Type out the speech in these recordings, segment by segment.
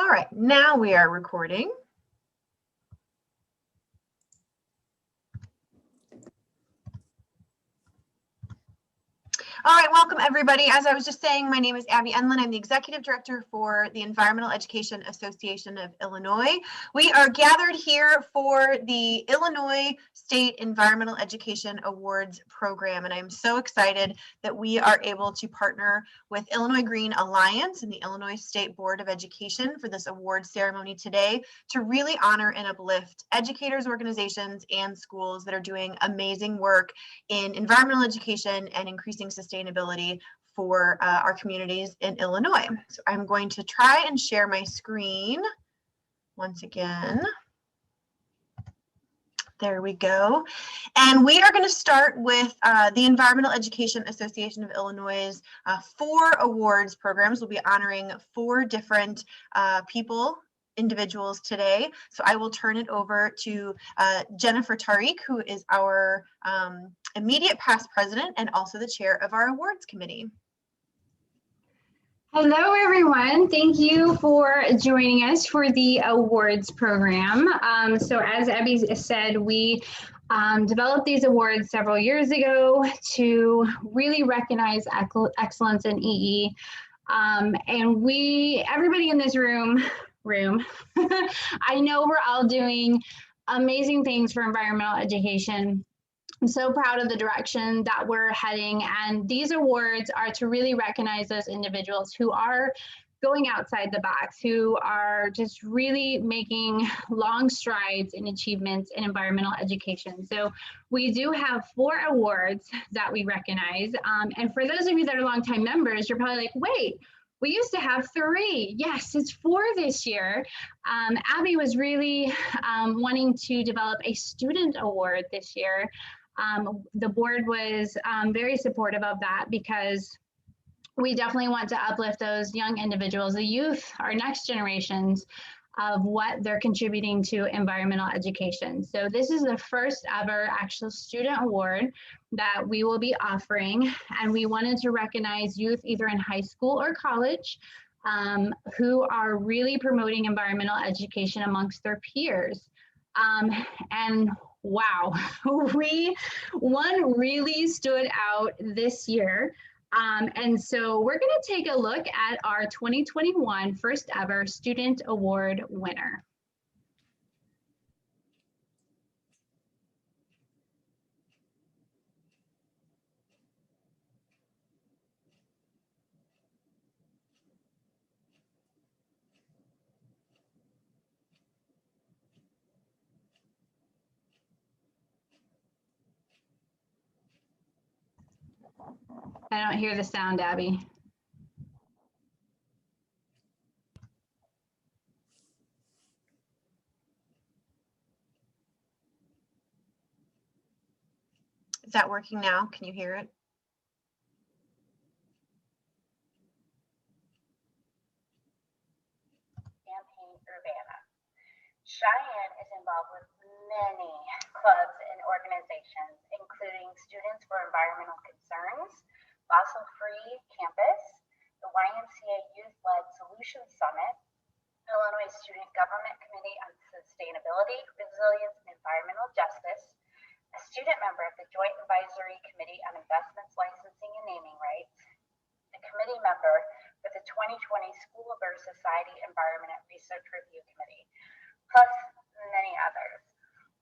All right, now we are recording. All right, welcome everybody. As I was just saying, my name is Abby Enlin. I'm the Executive Director for the Environmental Education Association of Illinois. We are gathered here for the Illinois State Environmental Education Awards program, and I'm so excited that we are able to partner with Illinois Green Alliance and the Illinois State Board of Education for this award ceremony today to really honor and uplift educators, organizations, and schools that are doing amazing work in environmental education and increasing sustainability for our communities in Illinois. So I'm going to try and share my screen once again. There we go. And we are going to start with the Environmental Education Association of Illinois' 4 awards programs. We'll be honoring 4 different individuals today. So I will turn it over to Jennifer Tariq, who is our immediate past president and also the chair of our awards committee. Hello, everyone. Thank you for joining us for the awards program. So as Abby said, we developed these awards several years ago to really recognize excellence in EE. And everybody in this room, I know we're all doing amazing things for environmental education. I'm so proud of the direction that we're heading, and these awards are to really recognize those individuals who are going outside the box, who are just really making long strides in achievements in environmental education. So we do have 4 awards that we recognize, and for those of you that are longtime members, you're probably like, wait, we used to have 3. Yes, it's 4 this year. Abby was really wanting to develop a student award this year. The board was very supportive of that because we definitely want to uplift those young individuals, the youth, our next generations, of what they're contributing to environmental education. So this is the first ever actual student award that we will be offering, and we wanted to recognize youth either in high school or college who are really promoting environmental education amongst their peers. And wow, one really stood out this year. And so we're going to take a look at our 2021 first ever student award winner. I don't hear the sound, Abby. Is that working now? Can you hear it? Campaign Urbana. Cheyenne is involved with many clubs and organizations, including Students for Environmental Concerns, Fossil-Free Campus, the YMCA Youth-Led Solutions Summit, Illinois Student Government Committee on Sustainability, Resilience, and Environmental Justice, a student member of the Joint Advisory Committee on Investments, Licensing, and Naming Rights, a committee member for the 2020 School of Earth Society Environment Research Review Committee, plus many others.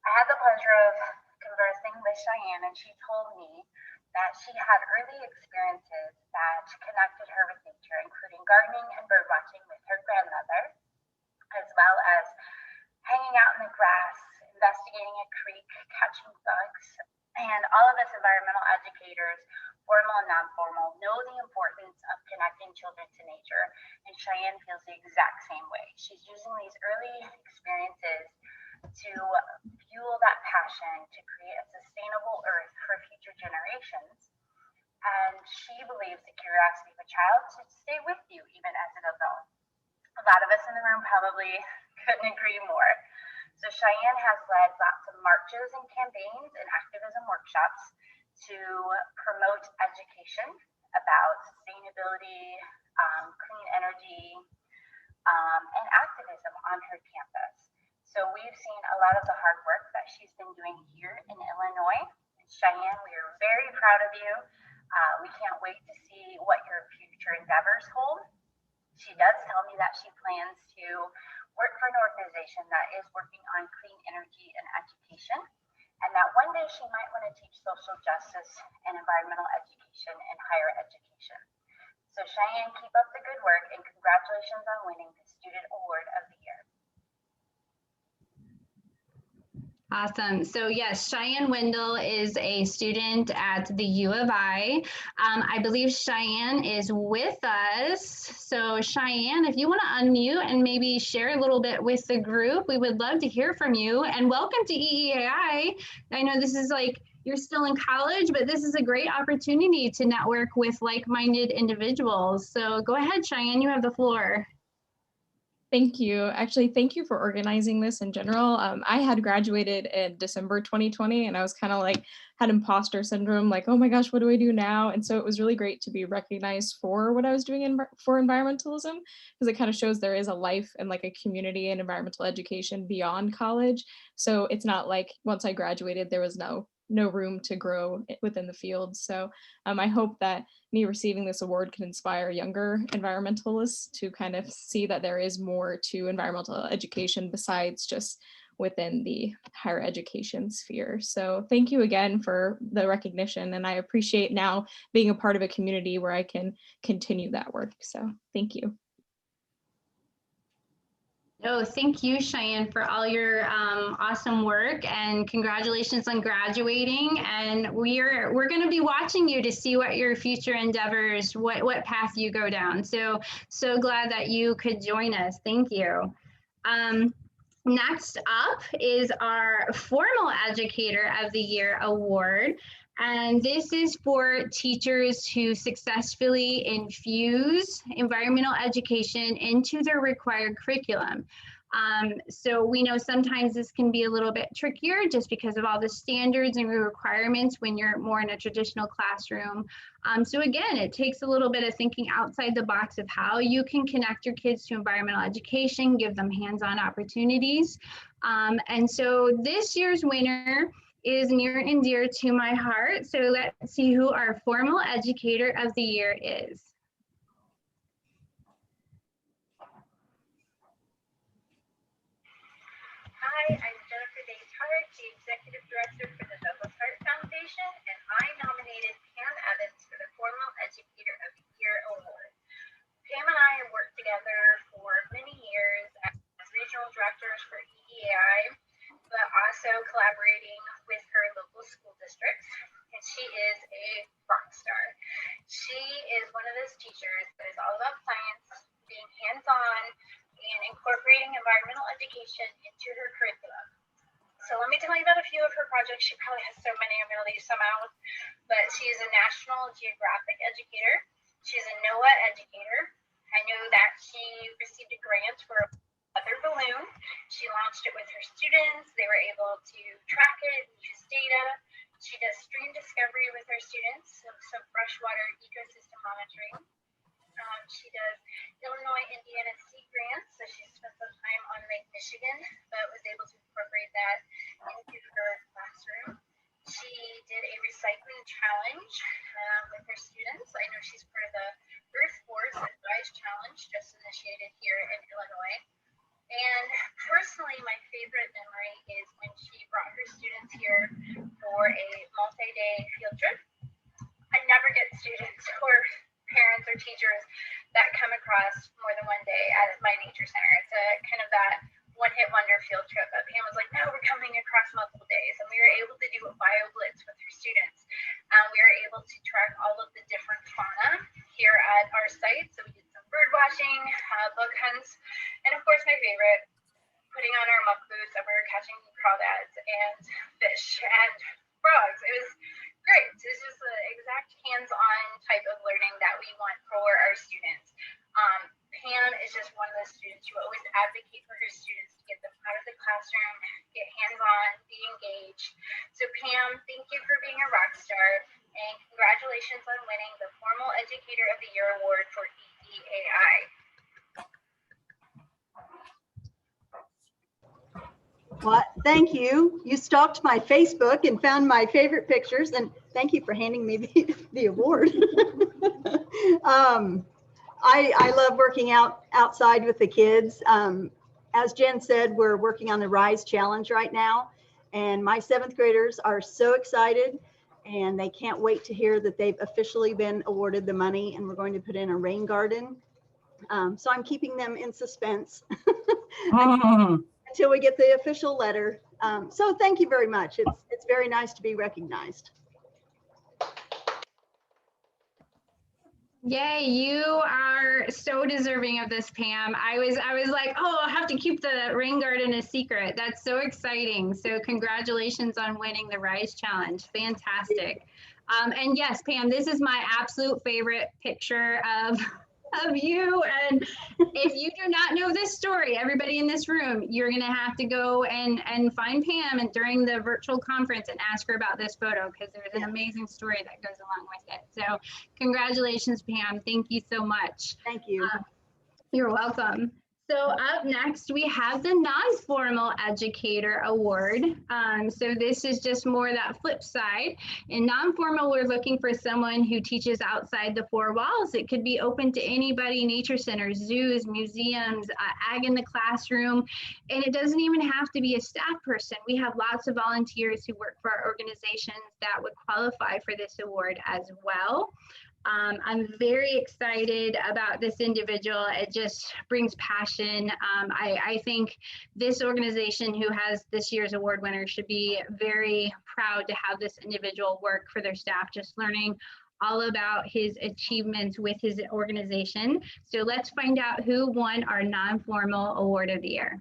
I had the pleasure of conversing with Cheyenne, and she told me that she had early experiences that connected her with nature, including gardening and bird watching with her grandmother, as well as hanging out in the grass, investigating a creek, catching bugs. And all of us environmental educators, formal and non-formal, know the importance of connecting children to nature, and Cheyenne feels the exact same way. She's using these early experiences to fuel that passion to create a sustainable earth for future generations. And she believes the curiosity of a child should stay with you even as an adult. A lot of us in the room probably couldn't agree more. So Cheyenne has led lots of marches and campaigns and activism workshops to promote education about sustainability, clean energy, and on her campus. So we've seen a lot of the hard work that she's been doing here in Illinois. Cheyenne, we are very proud of you. We can't wait to see what your future endeavors hold. She does tell me that she plans to work for an organization that is working on clean energy and education, and that one day she might want to teach social justice and environmental education in higher education. So Cheyenne, keep up the good work, and congratulations on winning the Student Award of the Year. Awesome. So yes, Cheyenne Wendell is a student at the U of I. I believe Cheyenne is with us. So Cheyenne, if you want to unmute and maybe share a little bit with the group, we would love to hear from you. And welcome to EEAI. I know this is like, you're still in college, but this is a great opportunity to network with like-minded individuals. So go ahead, Cheyenne, you have the floor. Thank you. Actually, thank you for organizing this in general. I had graduated in December 2020, and I was kind of like, had imposter syndrome, like, oh my gosh, what do I do now? And so it was really great to be recognized for what I was doing for environmentalism, because it kind of shows there is a life and like a community in environmental education beyond college. So it's not like once I graduated, there was no room to grow within the field. So I hope that me receiving this award can inspire younger environmentalists to kind of see that there is more to environmental education besides just within the higher education sphere. So thank you again for the recognition, and I appreciate now being a part of a community where I can continue that work. So thank you. Oh, thank you, Cheyenne, for all your awesome work, and congratulations on graduating. And we're going to be watching you to see what your future endeavors, what path you go down. So glad that you could join us. Thank you. Next up is our Formal Educator of the Year award. And this is for teachers who successfully infuse environmental education into their required curriculum. So we know sometimes this can be a little bit trickier just because of all the standards and requirements when you're more in a traditional classroom. So again, it takes a little bit of thinking outside the box of how you can connect your kids to environmental education, give them hands-on opportunities. And so this year's winner is near and dear to my heart. So let's see who our Formal Educator of the Year is. Hi, I'm Jennifer Day-Tart, the Executive Director for the Douglas Hart Foundation, and I nominated Pam Evans for the Formal Educator of the Year award. Pam and I have worked together for many years as regional directors for EEAI, but also collaborating with her local school districts, and she is a rock star. She is one of those teachers that is all about science, being hands-on, and incorporating environmental education into her curriculum. So let me tell you about a few of her projects. She probably has so many, I'm going to leave some out, but she is a National Geographic educator. She's a NOAA educator. I know that she received a grant for a weather balloon. She launched it with her students. They were able to track it and use data. She does stream discovery with her students, some freshwater ecosystem monitoring. She does Illinois, Indiana Sea grants, so she spent some time on Lake Michigan, but was able to incorporate that into her classroom. She did a recycling challenge with her students. I know she's part of the Earth Force Advice Challenge just initiated here in Illinois. And personally, my favorite memory is when she brought her students here for a multi-day field trip. I never get students or parents or teachers that come across more than one day at my nature center. It's a kind of that one-hit wonder field trip. But Pam was like, no, we're coming across multiple days. And we were able to do a bio blitz with her students. We were able to track all of the different fauna here at our site. So we did some bird watching, bug hunts, and of course my favorite, putting on our muck boots, and we were catching crawdads and fish and frogs. It was great. It's just the exact hands-on type of learning that we want for our students. Pam is just one of those students who always advocate for her students to get them out of the classroom, get hands-on, be engaged. So Pam, thank you for being a rock star, and congratulations on winning the Formal Educator of the Year award for EEAI. Well, thank you. You stalked my Facebook and found my favorite pictures, and thank you for handing me the award. I love working outside with the kids. As Jen said, we're working on the Rise Challenge right now, and my 7th graders are so excited, and they can't wait to hear that they've officially been awarded the money, and we're going to put in a rain garden. So I'm keeping them in suspense until we get the official letter. So thank you very much. It's very nice to be recognized. Yay, you are so deserving of this, Pam. I was like, oh, I'll have to keep the rain garden a secret. That's so exciting. So congratulations on winning the Rise Challenge. Fantastic. And yes, Pam, this is my absolute favorite picture of you. And if you do not know this story, everybody in this room, you're going to have to go and find Pam and during the virtual conference and ask her about this photo, because there's an amazing story that goes along with it. So congratulations, Pam. Thank you so much. Thank you. You're welcome. So up next, we have the Non-Formal Educator Award. So this is just more that flip side. In non-formal, we're looking for someone who teaches outside the 4 walls. It could be open to anybody, nature centers, zoos, museums, ag in the classroom, and it doesn't even have to be a staff person. We have lots of volunteers who work for our organizations that would qualify for this award as well. I'm very excited about this individual. It just brings passion. I think this organization who has this year's award winner should be very proud to have this individual work for their staff, just learning all about his achievements with his organization. So let's find out who won our Non-Formal Award of the Year.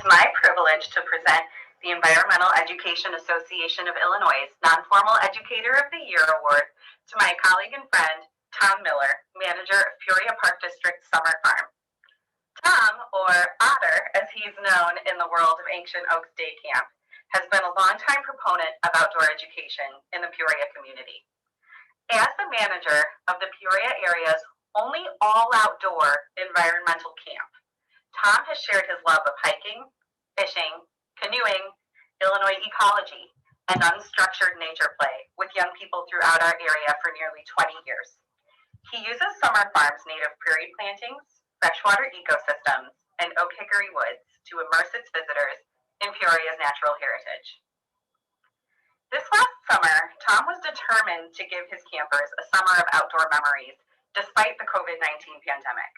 It's my privilege to present the Environmental Education Association of Illinois' Non-Formal Educator of the Year Award to my colleague and friend, Tom Miller, manager of Peoria Park District Summer Farm. Tom, or Otter, as he's known in the world of Ancient Oaks Day Camp, has been a longtime proponent of outdoor education in the Peoria community. As the manager of the Peoria area's only all-outdoor environmental camp, Tom has shared his love of hiking, fishing, canoeing, Illinois ecology, and unstructured nature play with young people throughout our area for nearly 20 years. He uses Summer Farm's native prairie plantings, freshwater ecosystems, and oak hickory woods to immerse its visitors in Peoria's natural heritage. This last summer, Tom was determined to give his campers a summer of outdoor memories despite the COVID-19 pandemic.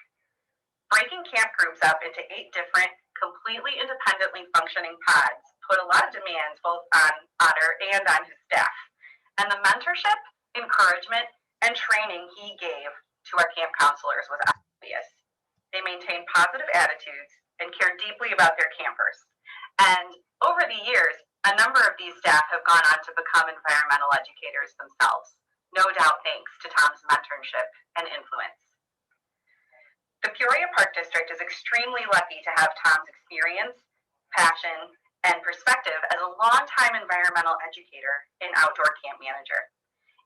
Breaking camp groups up into 8 different, completely independently functioning pods put a lot of demands both on Otter and on his staff. And the mentorship, encouragement, and training he gave to our camp counselors was obvious. They maintained positive attitudes and cared deeply about their campers. And over the years, a number of these staff have gone on to become environmental educators themselves, no doubt thanks to Tom's mentorship and influence. The Peoria Park District is extremely lucky to have Tom's experience, passion, and perspective as a longtime environmental educator and outdoor camp manager.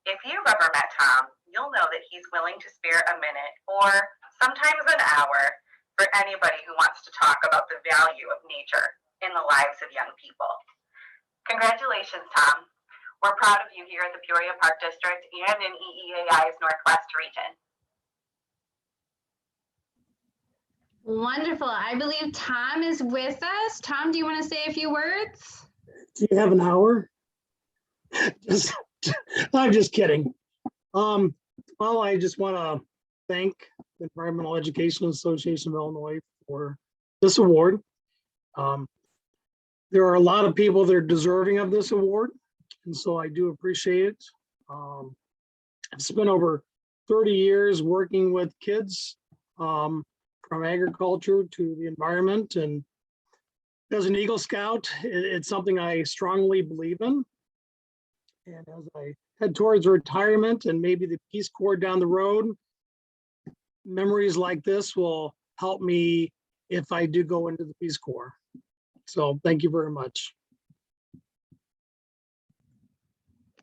If you've ever met Tom, you'll know that he's willing to spare a minute or sometimes an hour for anybody who wants to talk about the value of nature in the lives of young people. Congratulations, Tom. We're proud of you here at the Peoria Park District and in EEAI's Northwest region. Wonderful. I believe Tom is with us. Tom, do you want to say a few words? Do you have an hour? I'm just kidding. Well, I just want to thank the Environmental Education Association of Illinois for this award. There are a lot of people that are deserving of this award, and so I do appreciate it. I've spent over 30 years working with kids from agriculture to the environment, and as an Eagle Scout, it's something I strongly believe in. And as I head towards retirement and maybe the Peace Corps down the road, memories like this will help me if I do go into the Peace Corps. So thank you very much.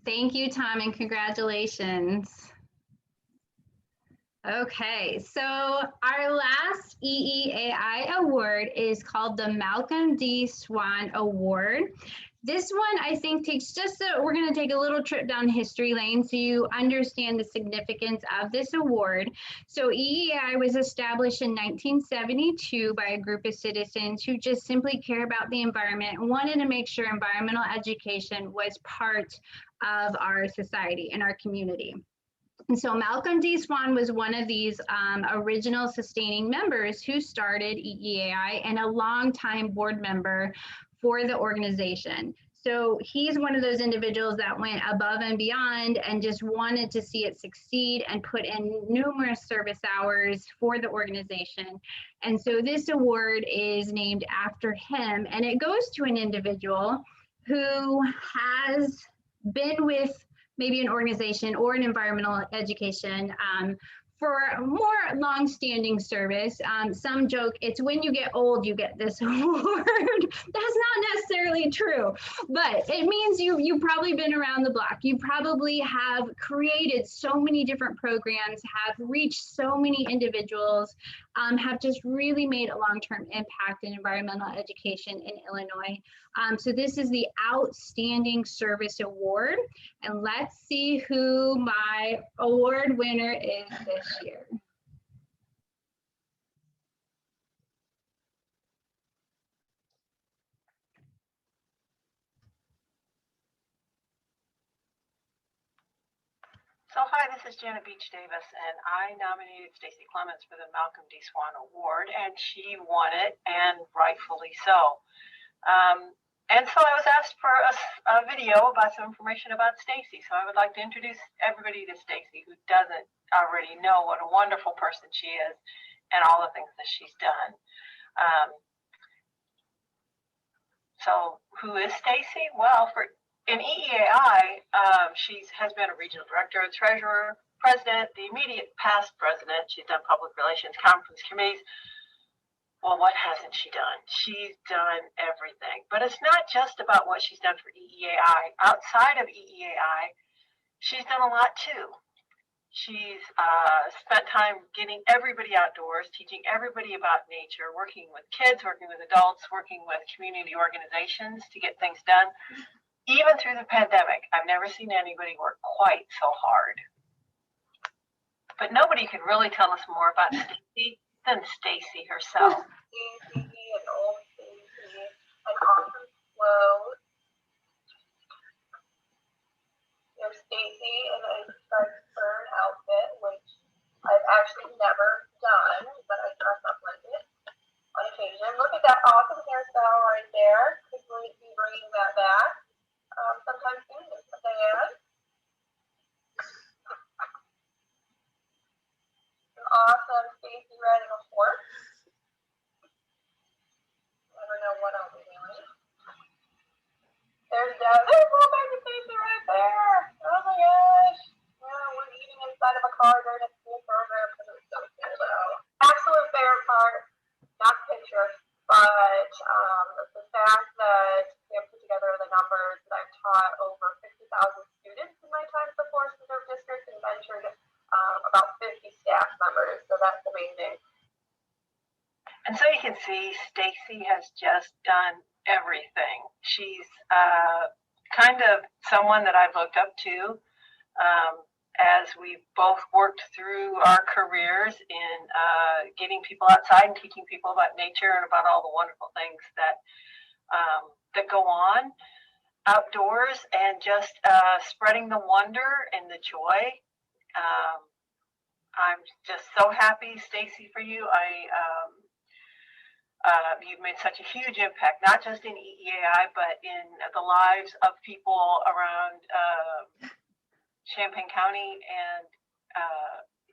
Thank you, Tom, and congratulations. Okay, so our last EEAI award is called the Malcolm D. Swan Award. This one, I think, takes we're going to take a little trip down history lane so you understand the significance of this award. So EEAI was established in 1972 by a group of citizens who just simply care about the environment and wanted to make sure environmental education was part of our society and our community. And so Malcolm D. Swan was one of these original sustaining members who started EEAI and a longtime board member for the organization. So he's one of those individuals that went above and beyond and just wanted to see it succeed and put in numerous service hours for the organization. And so this award is named after him, and it goes to an individual who has been with maybe an organization or an environmental education for more long-standing service. Some joke it's when you get old you get this award. That's not necessarily true, but it means you've probably been around the block. You probably have created so many different programs, have reached so many individuals, have just really made a long-term impact in environmental education in Illinois. So this is the Outstanding Service Award, and let's see who my award winner is this year. So hi, this is Janet Beach Davis, and I nominated Stacy Clements for the Malcolm D. Swan Award, and she won it, and rightfully so. And so I was asked for a video about some information about Stacy. So I would like to introduce everybody to Stacy who doesn't already know what a wonderful person she is and all the things that she's done. So who is Stacy? Well, in EEAI, she has been a regional director, treasurer, president, the immediate past president. She's done public relations, conference committees. Well, what hasn't she done? She's done everything. But it's not just about what she's done for EEAI. Outside of EEAI, she's done a lot too. She's spent time getting everybody outdoors, teaching everybody about nature, working with kids, working with adults, working with community organizations to get things done. Even through the pandemic, I've never seen anybody work quite so hard. But nobody could really tell us more about Stacy than Stacy herself. Stacy and old Stacy, an awesome flow. There's Stacy in a striped fur outfit, which I've actually never done, but I dress up like it on occasion. Look at that awesome hairstyle right there. Could we be bringing that back sometime soon, Diane? Awesome Stacy riding a horse. Never know what I'll be doing. There's Deb. There's little baby Stacy right there. Oh my gosh. Yeah, we're eating inside of a car during a school program because it was so cool. Absolute favorite part, not the picture, but the fact that we have put together the numbers that I've taught over 50,000 students in my time as the Forest Preserve District and mentored about 50 staff members, so that's amazing. And so you can see Stacy has just done everything. She's kind of someone that I've looked up to as we've both worked through our careers in getting people outside and teaching people about nature and about all the wonderful things that that go on outdoors and just spreading the wonder and the joy. I'm just so happy, Stacy, for you. You've made such a huge impact, not just in EEAI, but in the lives of people around Champaign County and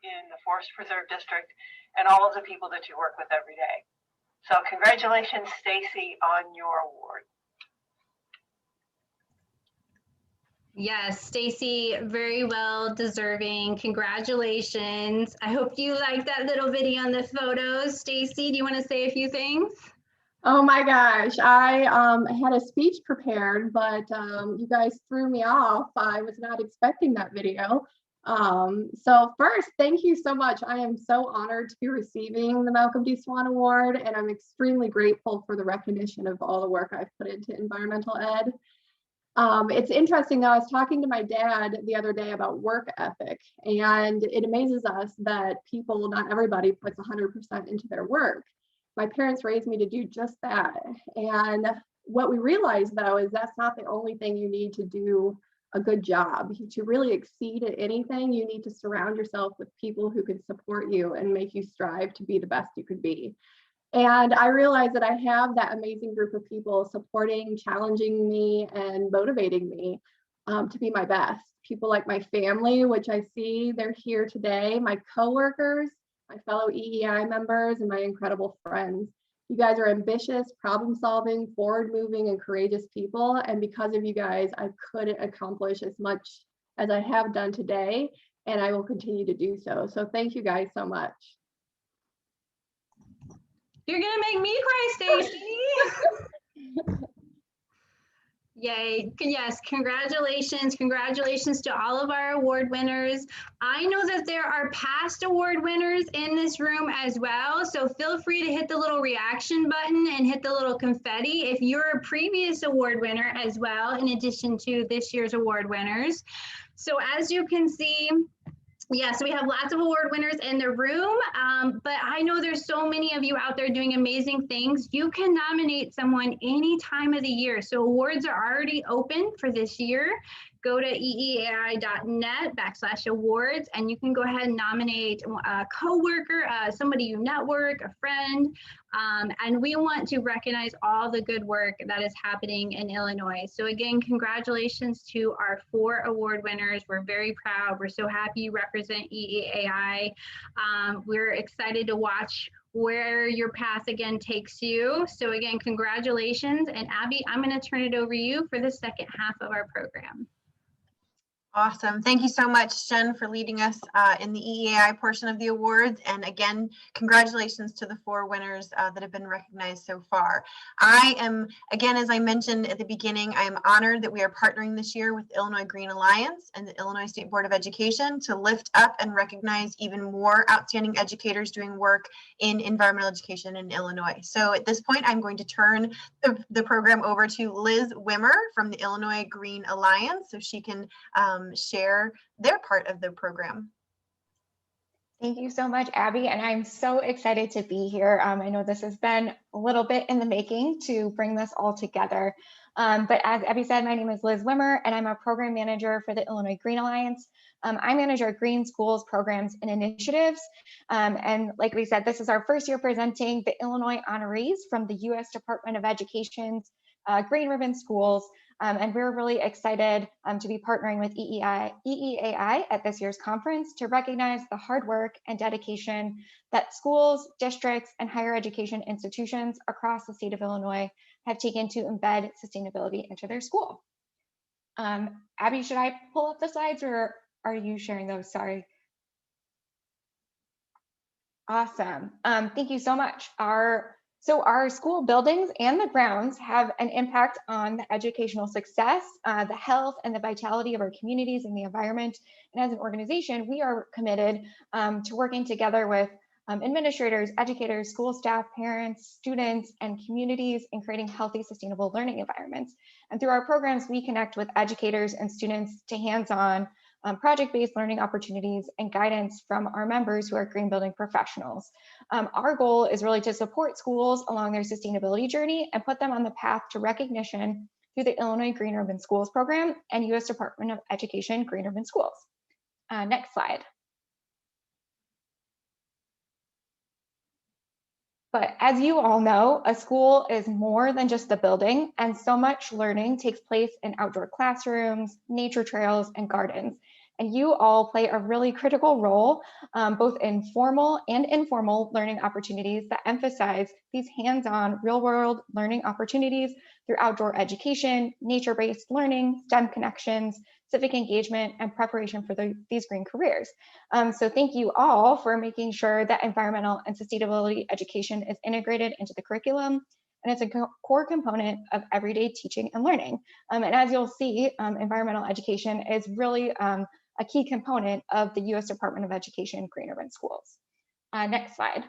in the Forest Preserve District and all of the people that you work with every day. So congratulations, Stacy, on your award. Yes, Stacy, very well deserving. Congratulations. I hope you liked that little video on the photos. Stacy, do you want to say a few things? Oh my gosh, I had a speech prepared, but you guys threw me off. I was not expecting that video. So first, thank you so much. I am so honored to be receiving the Malcolm D. Swan Award, and I'm extremely grateful for the recognition of all the work I've put into environmental ed. It's interesting though, I was talking to my dad the other day about work ethic, and it amazes us that people, not everybody puts 100% into their work. My parents raised me to do just that. And what we realize though, is that's not the only thing you need to do a good job. To really exceed at anything, you need to surround yourself with people who can support you and make you strive to be the best you could be. And I realized that I have that amazing group of people supporting, challenging me, and motivating me to be my best. People like my family, which I see they're here today, my coworkers, my fellow EEI members, and my incredible friends. You guys are ambitious, problem-solving, forward-moving, and courageous people. And because of you guys, I couldn't accomplish as much as I have done today, and I will continue to do so. So thank you guys so much. You're gonna make me cry, Stacy. Yay. Yes, congratulations. Congratulations to all of our award winners. I know that there are past award winners in this room as well. So feel free to hit the little reaction button and hit the little confetti if you're a previous award winner as well, in addition to this year's award winners. So as you can see, yes, we have lots of award winners in the room, but I know there's so many of you out there doing amazing things. You can nominate someone any time of the year. So awards are already open for this year. Go to eeai.net/awards, and you can go ahead and nominate a coworker, somebody you network, a friend, and we want to recognize all the good work that is happening in Illinois. So again, congratulations to our 4 award winners. We're very proud. We're so happy you represent EEAI. We're excited to watch where your path again takes you. So again, congratulations. And Abby, I'm going to turn it over to you for the second half of our program. Awesome. Thank you so much, Jen, for leading us in the EEAI portion of the awards. And again, congratulations to the 4 winners that have been recognized so far. I am, again, as I mentioned at the beginning, I am honored that we are partnering this year with Illinois Green Alliance and the Illinois State Board of Education to lift up and recognize even more outstanding educators doing work in environmental education in Illinois. So at this point, I'm going to turn the program over to Liz Wimmer from the Illinois Green Alliance so she can share their part of the program. Thank you so much, Abby, and I'm so excited to be here. I know this has been a little bit in the making to bring this all together. But as Abby said, my name is Liz Wimmer, and I'm a program manager for the Illinois Green Alliance. I manage our green schools programs and initiatives. And like we said, this is our first year presenting the Illinois honorees from the U.S. Department of Education's Green Ribbon Schools. And we're really excited to be partnering with EEAI at this year's conference to recognize the hard work and dedication that schools, districts, and higher education institutions across the state of Illinois have taken to embed sustainability into their school. Abby, should I pull up the slides or are you sharing those? Sorry. Awesome. Thank you so much. So our school buildings and the grounds have an impact on the educational success, the health and the vitality of our communities and the environment. And as an organization, we are committed to working together with administrators, educators, school staff, parents, students, and communities in creating healthy, sustainable learning environments. And through our programs, we connect with educators and students to hands-on project-based learning opportunities and guidance from our members who are green building professionals. Our goal is really to support schools along their sustainability journey and put them on the path to recognition through the Illinois Green Urban Schools program and U.S. Department of Education Green Urban Schools. Next slide. But as you all know, a school is more than just a building, and so much learning takes place in outdoor classrooms, nature trails, and gardens. And you all play a really critical role, both in formal and informal learning opportunities that emphasize these hands-on real-world learning opportunities through outdoor education, nature-based learning, STEM connections, civic engagement, and preparation for these green careers. So thank you all for making sure that environmental and sustainability education is integrated into the curriculum and it's a core component of everyday teaching and learning. And as you'll see, environmental education is really a key component of the U.S. Department of Education Green Urban Schools. Next slide.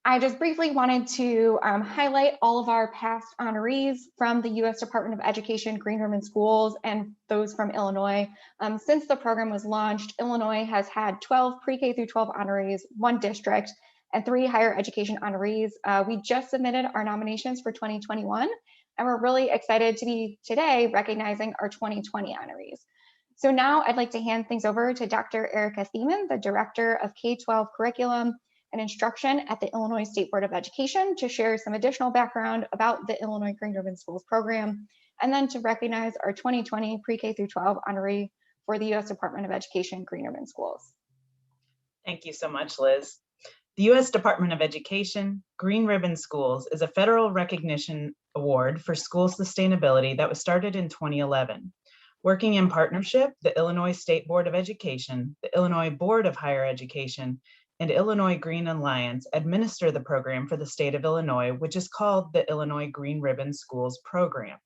I just briefly wanted to highlight all of our past honorees from the U.S. Department of Education Green Urban Schools and those from Illinois. Since the program was launched, Illinois has had 12 pre-K through 12 honorees, 1 district, and 3 higher education honorees. We just submitted our nominations for 2021, and we're really excited to be today recognizing our 2020 honorees. So now I'd like to hand things over to Dr. Erica Thiemann, the Director of K-12 Curriculum and Instruction at the Illinois State Board of Education, to share some additional background about the Illinois Green Urban Schools program, and then to recognize our 2020 pre-K through 12 honoree for the U.S. Department of Education Green Urban Schools. Thank you so much, Liz. The U.S. Department of Education Green Ribbon Schools is a federal recognition award for school sustainability that was started in 2011. Working in partnership, the Illinois State Board of Education, the Illinois Board of Higher Education, and Illinois Green Alliance administer the program for the state of Illinois, which is called the Illinois Green Ribbon Schools Program.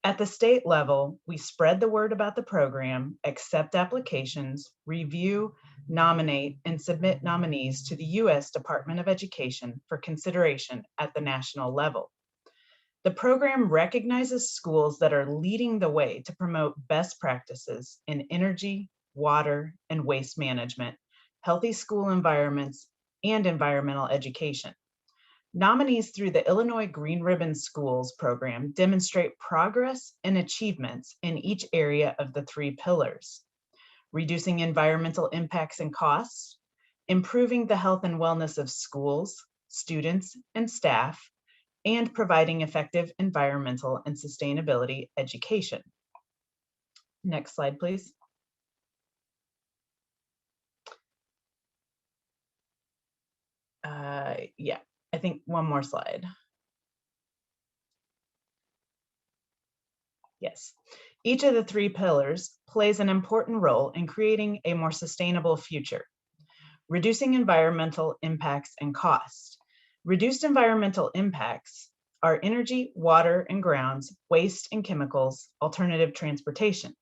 At the state level, we spread the word about the program, accept applications, review, nominate, and submit nominees to the U.S. Department of Education for consideration at the national level. The program recognizes schools that are leading the way to promote best practices in energy, water, and waste management, healthy school environments, and environmental education. Nominees through the Illinois Green Ribbon Schools program demonstrate progress and achievements in each area of the 3 pillars: reducing environmental impacts and costs, improving the health and wellness of schools, students, and staff, and providing effective environmental and sustainability education. Next slide, please. Yeah, I think one more slide. Yes. Each of the 3 pillars plays an important role in creating a more sustainable future. Reducing environmental impacts and costs. Reduced environmental impacts are energy, water and grounds, waste and chemicals, alternative transportation.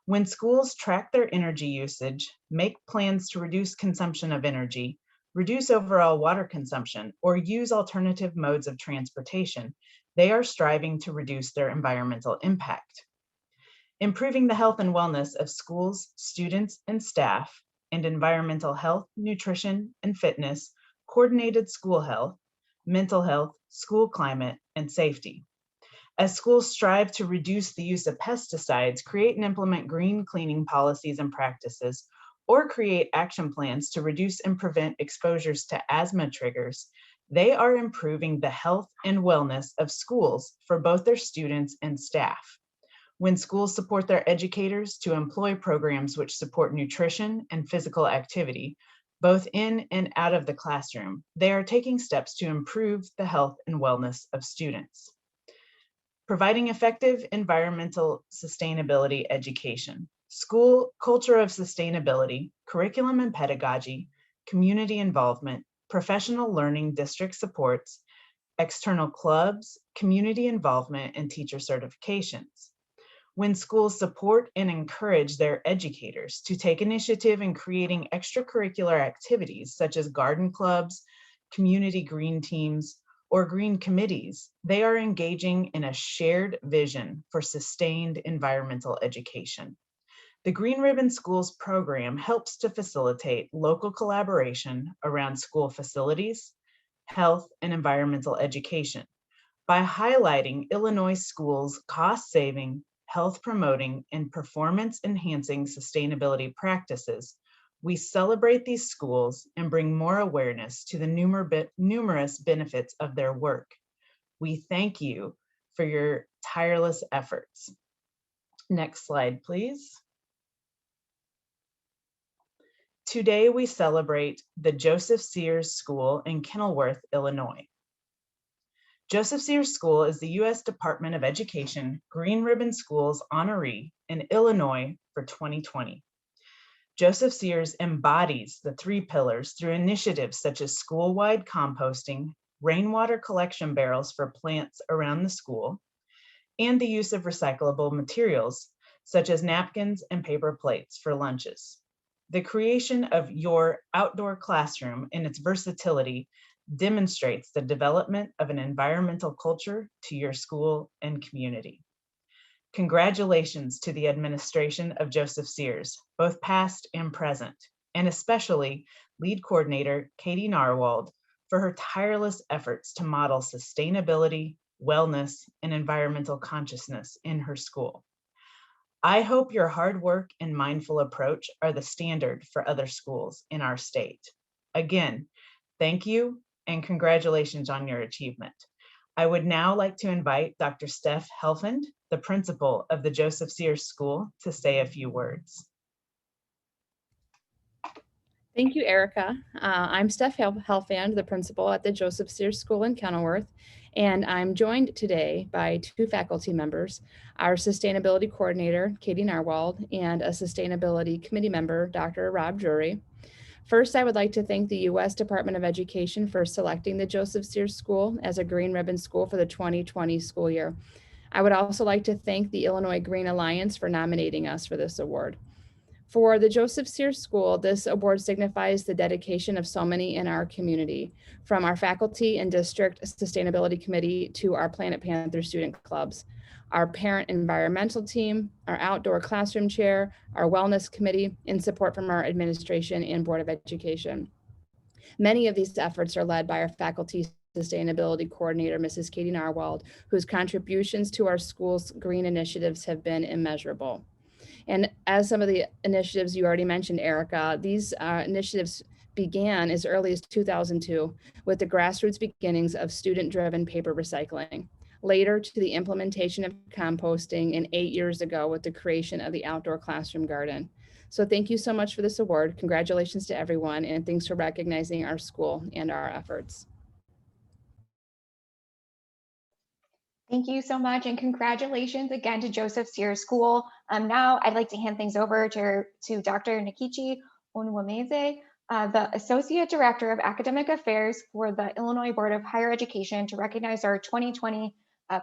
When schools track their energy usage, make plans to reduce consumption of energy, reduce overall water consumption, or use alternative modes of transportation, they are striving to reduce their environmental impact. Improving the health and wellness of schools, students, and staff, and environmental health, nutrition, and fitness, coordinated school health, mental health, school climate, and safety. As schools strive to reduce the use of pesticides, create and implement green cleaning policies and practices, or create action plans to reduce and prevent exposures to asthma triggers, they are improving the health and wellness of schools for both their students and staff. When schools support their educators to employ programs which support nutrition and physical activity, both in and out of the classroom, they are taking steps to improve the health and wellness of students. Providing effective environmental sustainability education. School culture of sustainability, curriculum and pedagogy, community involvement, professional learning district supports, external clubs, community involvement, and teacher certifications. When schools support and encourage their educators to take initiative in creating extracurricular activities such as garden clubs, community green teams, or green committees, they are engaging in a shared vision for sustained environmental education. The Green Ribbon Schools program helps to facilitate local collaboration around school facilities, health, and environmental education by highlighting Illinois schools' cost-saving, health-promoting, and performance-enhancing sustainability practices. We celebrate these schools and bring more awareness to the numerous benefits of their work. We thank you for your tireless efforts. Next slide, please. Today, we celebrate the Joseph Sears School in Kenilworth, Illinois. Joseph Sears School is the U.S. Department of Education Green Ribbon Schools honoree in Illinois for 2020. Joseph Sears embodies the 3 pillars through initiatives such as school-wide composting, rainwater collection barrels for plants around the school, and the use of recyclable materials such as napkins and paper plates for lunches. The creation of your outdoor classroom and its versatility demonstrates the development of an environmental culture to your school and community. Congratulations to the administration of Joseph Sears, both past and present, and especially lead coordinator Katie Narwald for her tireless efforts to model sustainability, wellness, and environmental consciousness in her school. I hope your hard work and mindful approach are the standard for other schools in our state. Again, thank you and congratulations on your achievement. I would now like to invite Dr. Steph Helfand, the principal of the Joseph Sears School, to say a few words. Thank you, Erica. I'm Steph Helfand, the principal at the Joseph Sears School in Kenilworth, and I'm joined today by two faculty members, our sustainability coordinator, Katie Narwald, and a sustainability committee member, Dr. Rob Drury. First, I would like to thank the U.S. Department of Education for selecting the Joseph Sears School as a Green Ribbon School for the 2020 school year. I would also like to thank the Illinois Green Alliance for nominating us for this award. For the Joseph Sears School, this award signifies the dedication of so many in our community, from our faculty and district sustainability committee to our Planet Panther student clubs, our parent environmental team, our outdoor classroom chair, our wellness committee, and support from our administration and Board of Education. Many of these efforts are led by our faculty sustainability coordinator, Mrs. Katie Narwald, whose contributions to our school's green initiatives have been immeasurable. And as some of the initiatives you already mentioned, Erica, these initiatives began as early as 2002 with the grassroots beginnings of student-driven paper recycling, later to the implementation of composting, and 8 years ago with the creation of the outdoor classroom garden. So thank you so much for this award. Congratulations to everyone, and thanks for recognizing our school and our efforts. Thank you so much, and congratulations again to Joseph Sears School. Now I'd like to hand things over to Dr. Nikichi Onwumeze, the Associate Director of Academic Affairs for the Illinois Board of Higher Education, to recognize our 2020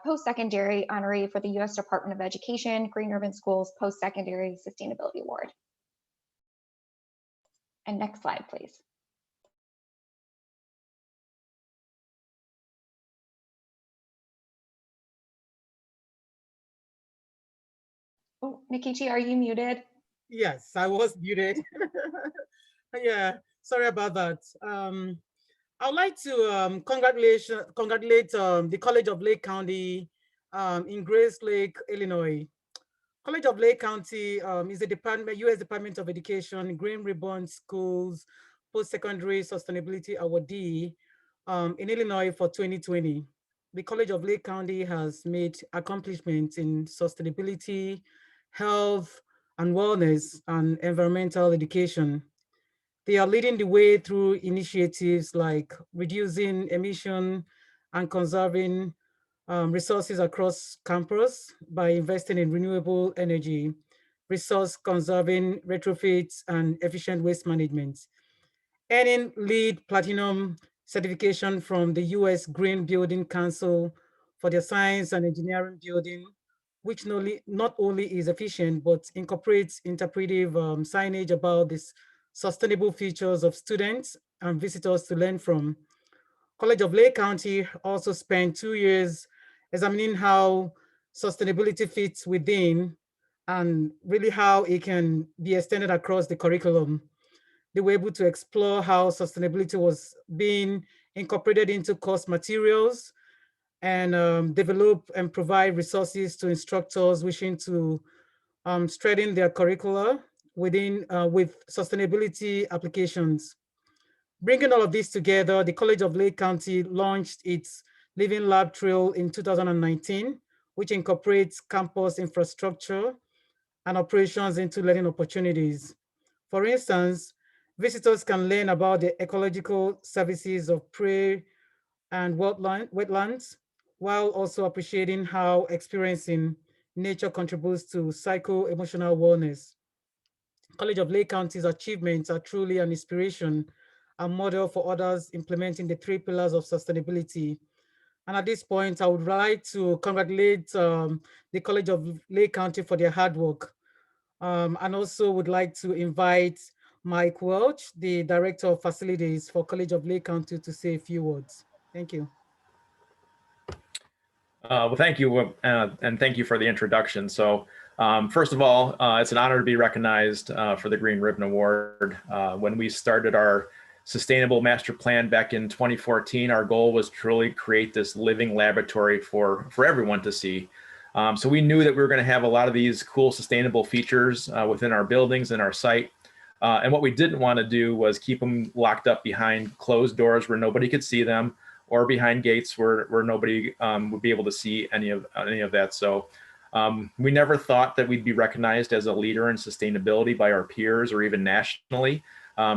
post-secondary honoree for the U.S. Department of Education Green Ribbon Schools Post-Secondary Sustainability Award. And next slide, please. Oh, Nikichi, are you muted? Yes, I was muted. Yeah, sorry about that. I'd like to congratulate the College of Lake County in Grace Lake, Illinois. College of Lake County is a U.S. Department of Education Green Ribbon Schools Post-Secondary Sustainability Awardee in Illinois for 2020. The College of Lake County has made accomplishments in sustainability, health and wellness, and environmental education. They are leading the way through initiatives like reducing emission and conserving resources across campus by investing in renewable energy, resource conserving retrofits, and efficient waste management. Earning LEED Platinum certification from the U.S. Green Building Council for their science and engineering building, which not only is efficient, but incorporates interpretive signage about the sustainable features of students and visitors to learn from. College of Lake County also spent 2 years examining how sustainability fits within and really how it can be extended across the curriculum. They were able to explore how sustainability was being incorporated into course materials and develop and provide resources to instructors wishing to strengthen their curricula with sustainability applications. Bringing all of this together, the College of Lake County launched its Living Lab Trail in 2019, which incorporates campus infrastructure and operations into learning opportunities. For instance, visitors can learn about the ecological services of prairie and wetlands, while also appreciating how experiencing nature contributes to psycho-emotional wellness. College of Lake County's achievements are truly an inspiration a model for others implementing the 3 pillars of sustainability. And at this point, I would like to congratulate the College of Lake County for their hard work. And also would like to invite Mike Welch, the Director of Facilities for College of Lake County, to say a few words. Thank you. Well, thank you, and thank you for the introduction. So first of all, it's an honor to be recognized for the Green Ribbon Award. When we started our Sustainable Master Plan back in 2014, our goal was to truly create this living laboratory for everyone to see. So we knew that we were going to have a lot of these cool sustainable features within our buildings and our site. And what we didn't want to do was keep them locked up behind closed doors where nobody could see them, or behind gates where nobody would be able to see any of that. So we never thought that we'd be recognized as a leader in sustainability by our peers or even nationally.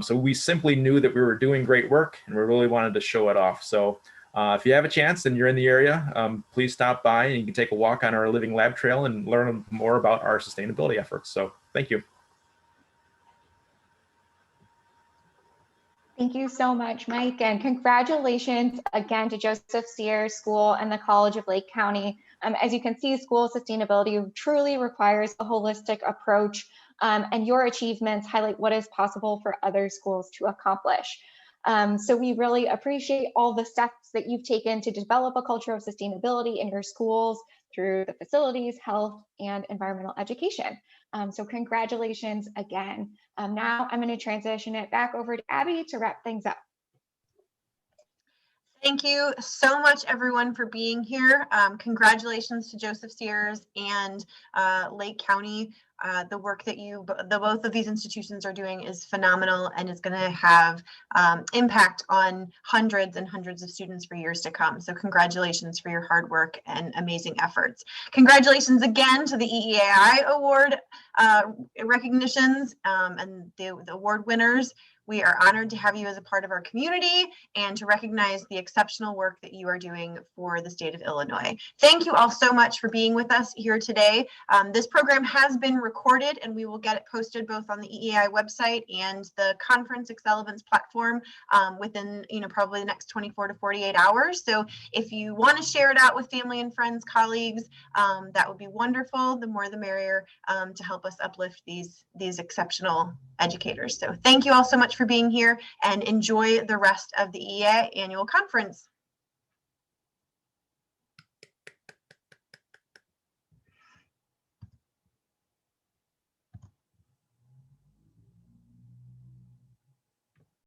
So we simply knew that we were doing great work and we really wanted to show it off. So if you have a chance and you're in the area, please stop by and you can take a walk on our living lab trail and learn more about our sustainability efforts. So thank you. Thank you so much, Mike, and congratulations again to Joseph Sears School and the College of Lake County. As you can see, school sustainability truly requires a holistic approach, and your achievements highlight what is possible for other schools to accomplish. So we really appreciate all the steps that you've taken to develop a culture of sustainability in your schools through the facilities, health, and environmental education. So congratulations again. Now I'm going to transition it back over to Abby to wrap things up. Thank you so much, everyone, for being here. Congratulations to Joseph Sears and Lake County. The work that both of these institutions are doing is phenomenal and is going to have impact on hundreds and hundreds of students for years to come. So congratulations for your hard work and amazing efforts. Congratulations again to the EEAI Award recognitions and the award winners. We are honored to have you as a part of our community and to recognize the exceptional work that you are doing for the state of Illinois. Thank you all so much for being with us here today. This program has been recorded and we will get it posted both on the EEI website and the Conference Excellence platform within probably the next 24 to 48 hours. So if you want to share it out with family and friends, colleagues, that would be wonderful. The more the merrier to help us uplift these exceptional educators. So thank you all so much for being here and enjoy the rest of the EEI annual conference.